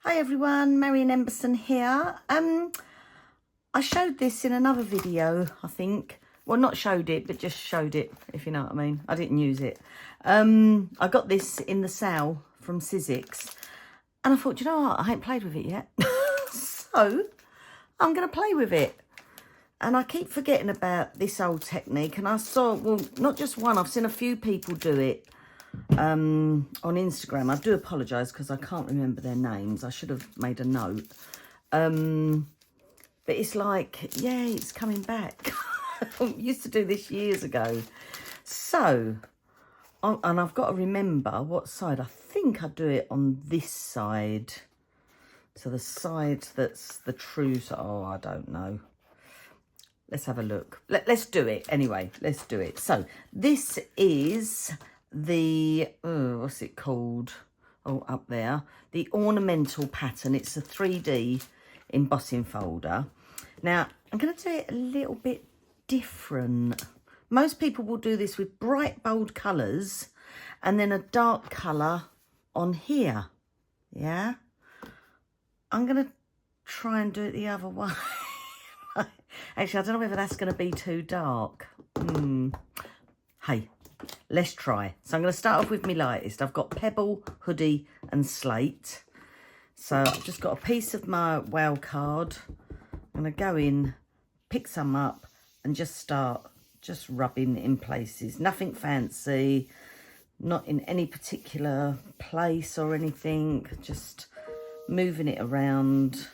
Hi everyone, Marion Embossing here. I showed this in another video, I think. Well, not showed it, but just showed it, if you know what I mean. I didn't use it. I got this in the sale from Sizzix. And I thought, you know what, I ain't played with it yet. So, I'm going to play with it. And I keep forgetting about this old technique. And I saw, well, not just one, I've seen a few people do it on Instagram. I do apologise because I can't remember their names. I should have made a note. But it's like, yeah, it's coming back. I used to do this years ago. So, and I've got to remember what side. I think I do it on this side. So the side that's the true side. Oh, I don't know. Let's have a look. Let's do it anyway. Let's do it. So this is the, what's it called? Oh, up there. The Ornamental pattern. It's a 3D embossing folder. Now, I'm going to do it a little bit different. Most people will do this with bright, bold colours and then a dark colour on here. Yeah? I'm going to try and do it the other way. Actually, I don't know whether that's going to be too dark. Hey, let's try. So I'm going to start off with my lightest. I've got Pebble, Hoodie and Slate. So I've just got a piece of my wow card. I'm going to go in, pick some up and just start just rubbing in places. Nothing fancy, not in any particular place or anything. Just moving it around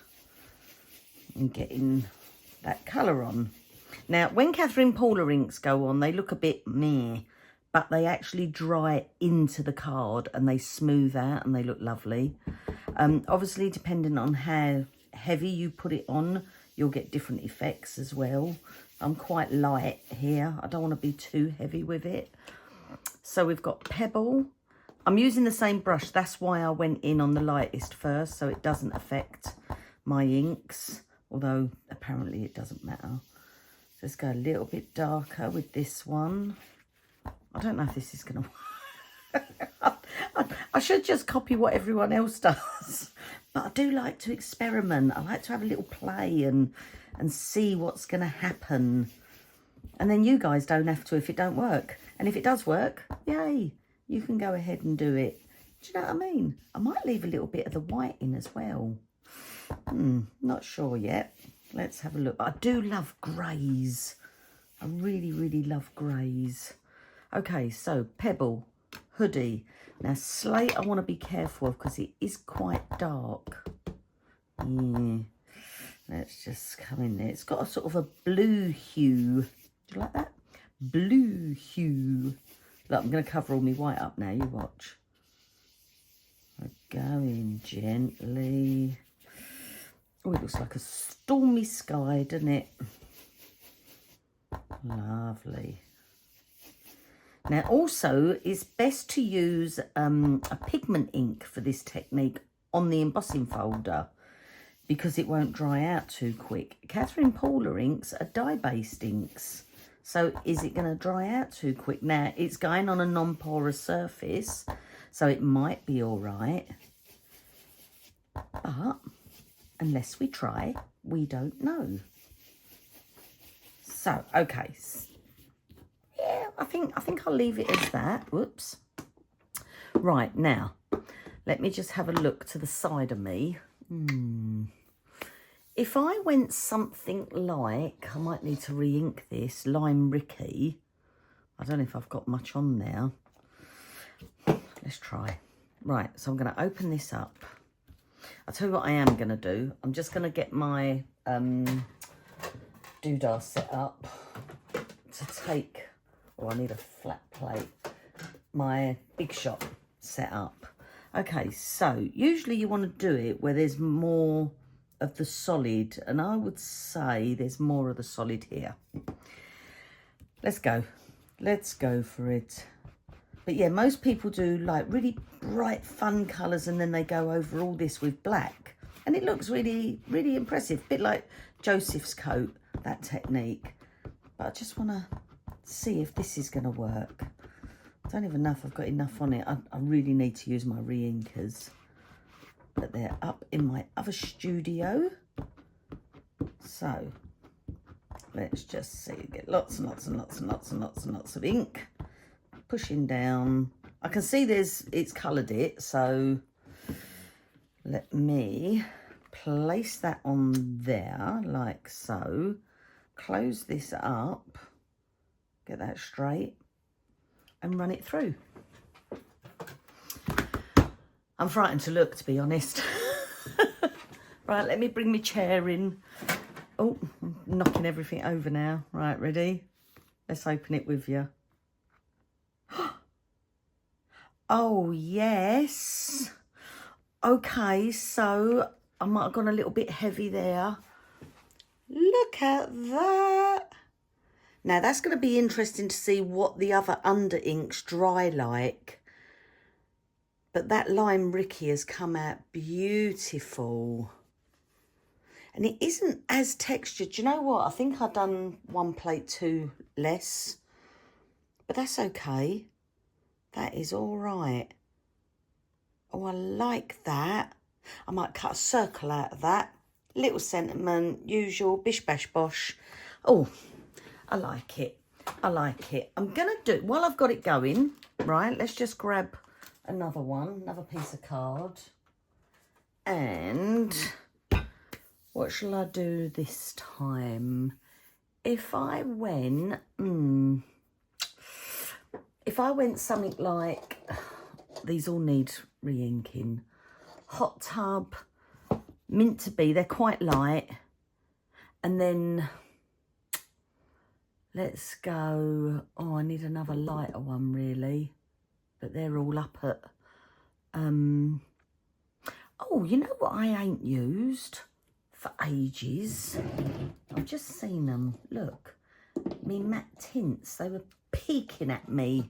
and getting that colour on. Now, when Catherine Paula inks go on, they look a bit meh, but they actually dry into the card and they smooth out and they look lovely. Obviously, depending on how heavy you put it on, you'll get different effects as well. I'm quite light here. I don't want to be too heavy with it. So we've got Pebble. I'm using the same brush. That's why I went in on the lightest first, so it doesn't affect my inks. Although, apparently it doesn't matter. Let's go a little bit darker with this one. I don't know if this is going to work. I should just copy what everyone else does. But I do like to experiment. I like to have a little play and see what's going to happen. And then you guys don't have to if it don't work. And if it does work, yay, you can go ahead and do it. Do you know what I mean? I might leave a little bit of the white in as well. Not sure yet. Let's have a look. I do love greys. I really, really love greys. Okay, so Pebble, Hoodie. Now Slate I want to be careful of because it is quite dark. Yeah. Let's just come in there. It's got a sort of a blue hue. Do you like that? Blue hue. Look, I'm going to cover all my white up now. You watch. I go in gently. Oh, it looks like a stormy sky, doesn't it? Lovely. Now, also, it's best to use a pigment ink for this technique on the embossing folder because it won't dry out too quick. Catherine Paula inks are dye-based inks. So is it going to dry out too quick? Now, it's going on a non-porous surface, so it might be all right. But unless we try, we don't know. So, okay. Yeah, I think I'll leave it as that. Whoops. Right, now, let me just have a look to the side of me. If I went something like, I might need to re-ink this, Lime Rickey. I don't know if I've got much on there. Let's try. Right, so I'm going to open this up. I'll tell you what I am going to do. I'm just going to get my doodah set up to take... Oh, I need a flat plate. My Big Shot set up. Okay, so usually you want to do it where there's more of the solid. And I would say there's more of the solid here. Let's go. Let's go for it. But yeah, most people do like really bright, fun colours and then they go over all this with black. And it looks really, really impressive. A bit like Joseph's coat, that technique. But I just want to see if this is going to work. I don't even know if I've got enough on it. I really need to use my re-inkers. but they're up in my other studio. So let's just see, get lots and lots and lots and lots and lots and lots of ink. Pushing down. I can see it's coloured it, so let me place that on there like so. Close this up, get that straight, and run it through. I'm frightened to look, to be honest. Right, let me bring my chair in. Oh, I'm knocking everything over now. Right, ready? Let's open it with you. Oh, yes. Okay, so I might have gone a little bit heavy there. Look at that. Now, that's going to be interesting to see what the other under inks dry like. But that lime Rickey has come out beautiful. And it isn't as textured. Do you know what? I think I've done one plate too less. But that's okay. That is all right. Oh, I like that. I might cut a circle out of that. Little sentiment, usual, bish bash bosh. Oh, I like it. I like it. I'm going to do, while I've got it going, right, let's just grab another one, another piece of card. And what shall I do this time? If I went, something like, these all need re-inking. Hot Tub, Mint to Be, they're quite light. And then let's go, oh, I need another lighter one really. But they're all up at, oh, you know what I ain't used for ages? I've just seen them, look. Me matte tints, they were peeking at me.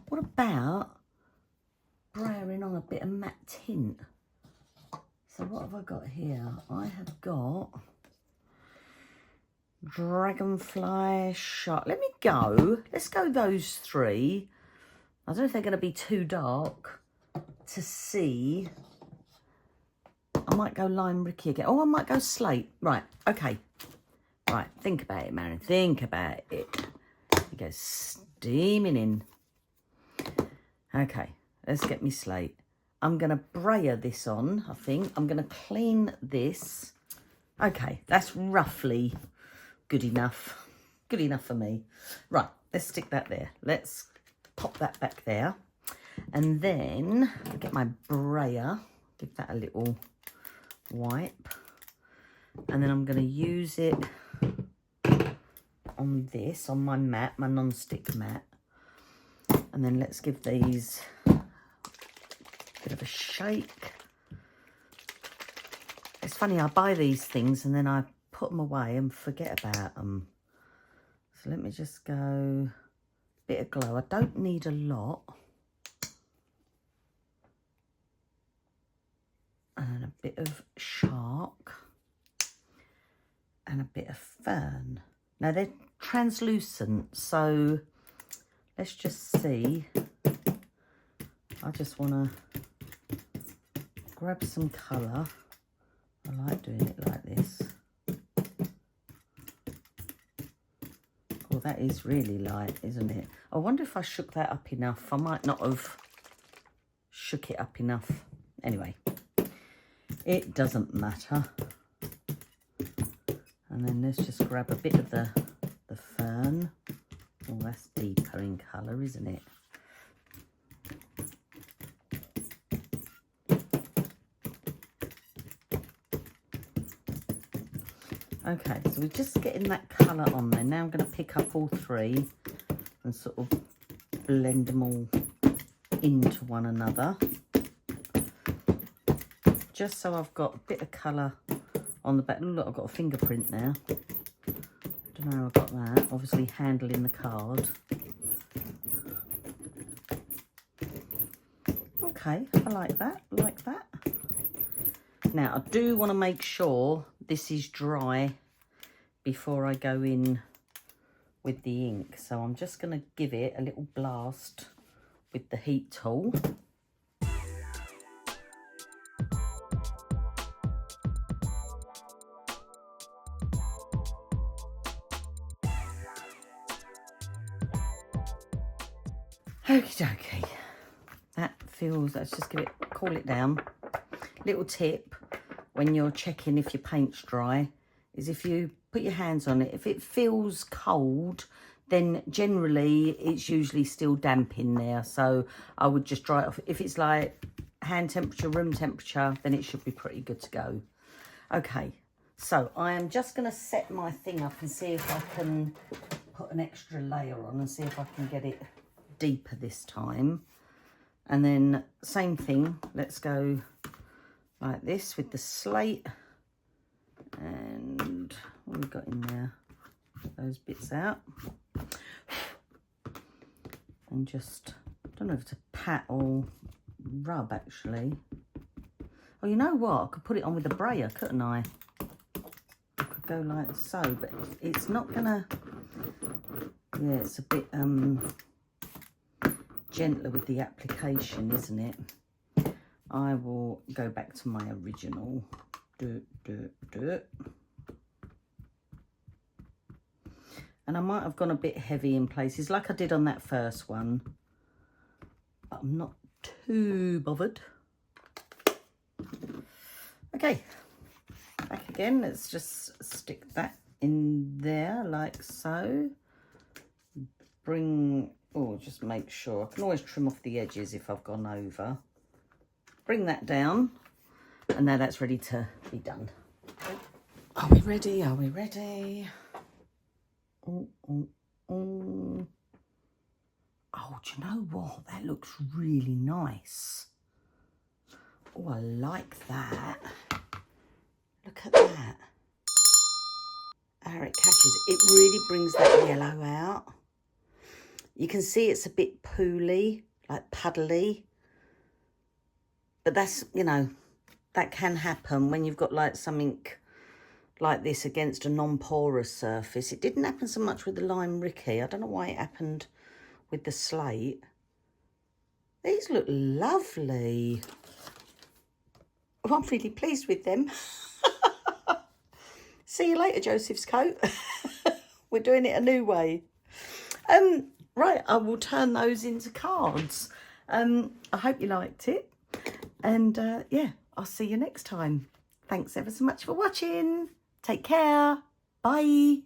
What about browing on a bit of matte tint? So what have I got here? I have got Dragonfly Shark. Let me go. Let's go those three. I don't know if they're going to be too dark to see. I might go lime Rickey again. Oh, I might go slate. Right, okay. Right, think about it, Marin. Think about it. You go steaming in. Okay, let's get me slate. I'm going to brayer this on, I think. I'm going to clean this. Okay, that's roughly good enough. Good enough for me. Right, let's stick that there. Let's pop that back there. And then I'll get my brayer. Give that a little wipe. And then I'm going to use it on this, on my mat, my non-stick mat. And then let's give these a bit of a shake. It's funny, I buy these things and then I put them away and forget about them. So let me just go, bit of glow. I don't need a lot. And a bit of Shark. And a bit of Fern. Now they're translucent, so let's just see. I just want to grab some colour. I like doing it like this. Oh, that is really light, isn't it? I wonder if I shook that up enough. I might not have shook it up enough. Anyway, it doesn't matter. And then let's just grab a bit of the Fern. Oh, that's deeper in colour, isn't it? Okay, so we're just getting that colour on there. Now I'm going to pick up all three and sort of blend them all into one another. Just so I've got a bit of colour on the back. Look, I've got a fingerprint now. Don't know how I got that. Obviously handling the card. Okay, I like that. I like that. Now, I do want to make sure this is dry before I go in with the ink. So I'm just going to give it a little blast with the heat tool. Okie dokie. That feels, let's just cool it down. Little tip when you're checking if your paint's dry is if you put your hands on it, if it feels cold, then generally it's usually still damp in there. So I would just dry it off. If it's like hand temperature, room temperature, then it should be pretty good to go. Okay, so I am just going to set my thing up and see if I can put an extra layer on and see if I can get it deeper this time. And then same thing, let's go like this with the slate. And what have we got in there? Get those bits out. And just, I don't know if it's a pat or rub actually. Oh, you know what? I could put it on with a brayer, couldn't I? I could go like so, but it's not gonna, yeah, it's a bit gentler with the application, isn't it? I will go back to my original. And I might have gone a bit heavy in places like I did on that first one, but I'm not too bothered. Okay, back again. Let's just stick that in there like so. Bring, oh, just make sure. I can always trim off the edges if I've gone over. Bring that down, and now that's ready to be done. Are we ready? Are we ready? Oh, oh, oh. Oh, do you know what? That looks really nice. Oh, I like that. Look at that. How it catches. It really brings that yellow out. You can see it's a bit pooly, like puddly. But that's, you know, that can happen when you've got like something like this against a non-porous surface. It didn't happen so much with the lime Rickey. I don't know why it happened with the slate. These look lovely. Oh, I'm really pleased with them. See you later, Joseph's coat. We're doing it a new way. Right, I will turn those into cards. I hope you liked it. And yeah, I'll see you next time. Thanks ever so much for watching. Take care. Bye.